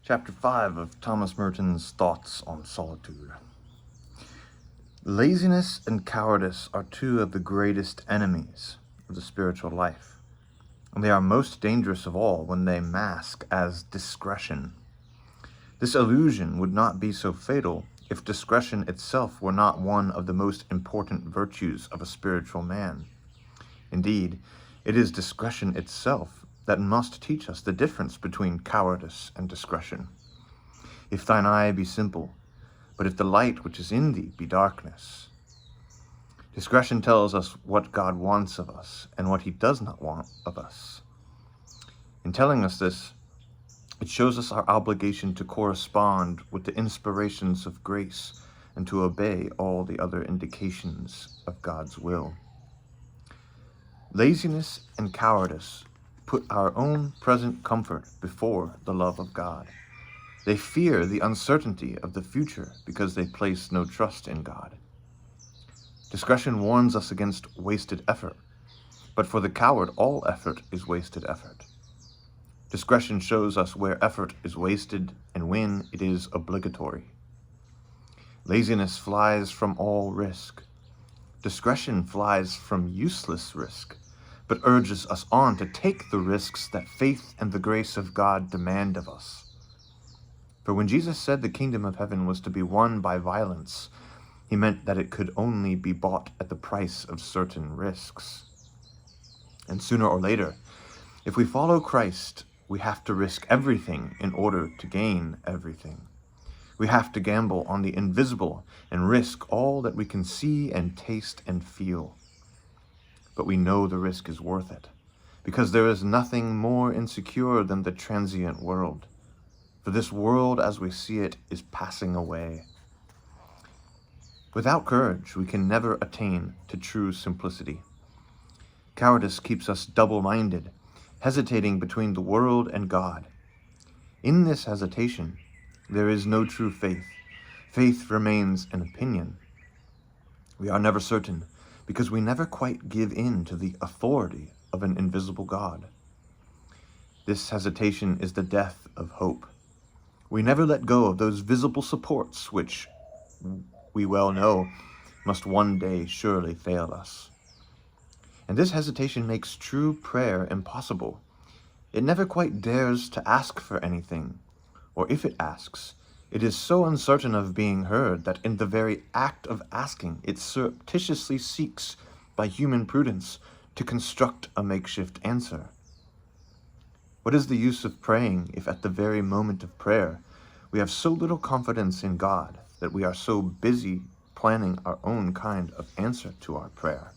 Chapter 5 of Thomas Merton's Thoughts on Solitude. Laziness and cowardice are two of the greatest enemies of the spiritual life, and they are most dangerous of all when they mask as discretion. This illusion would not be so fatal if discretion itself were not one of the most important virtues of a spiritual man. Indeed, it is discretion itself that must teach us the difference between cowardice and discretion. If thine eye be simple, but if the light which is in thee be darkness. Discretion tells us what God wants of us and what he does not want of us. In telling us this, it shows us our obligation to correspond with the inspirations of grace and to obey all the other indications of God's will. Laziness and cowardice put our own present comfort before the love of God. They fear the uncertainty of the future because they place no trust in God. Discretion warns us against wasted effort, but for the coward all effort is wasted effort. Discretion shows us where effort is wasted and when it is obligatory. Laziness flies from all risk. Discretion flies from useless risk, but urges us on to take the risks that faith and the grace of God demand of us. For when Jesus said the kingdom of heaven was to be won by violence, he meant that it could only be bought at the price of certain risks. And sooner or later, if we follow Christ, we have to risk everything in order to gain everything. We have to gamble on the invisible and risk all that we can see and taste and feel. But we know the risk is worth it, because there is nothing more insecure than the transient world. For this world as we see it is passing away. Without courage, we can never attain to true simplicity. Cowardice keeps us double-minded, hesitating between the world and God. In this hesitation, there is no true faith. Faith remains an opinion. We are never certain, because we never quite give in to the authority of an invisible God. This hesitation is the death of hope. We never let go of those visible supports which, we well know, must one day surely fail us. And this hesitation makes true prayer impossible. It never quite dares to ask for anything, or if it asks, it is so uncertain of being heard that in the very act of asking, it surreptitiously seeks, by human prudence, to construct a makeshift answer. What is the use of praying if at the very moment of prayer we have so little confidence in God that we are so busy planning our own kind of answer to our prayer?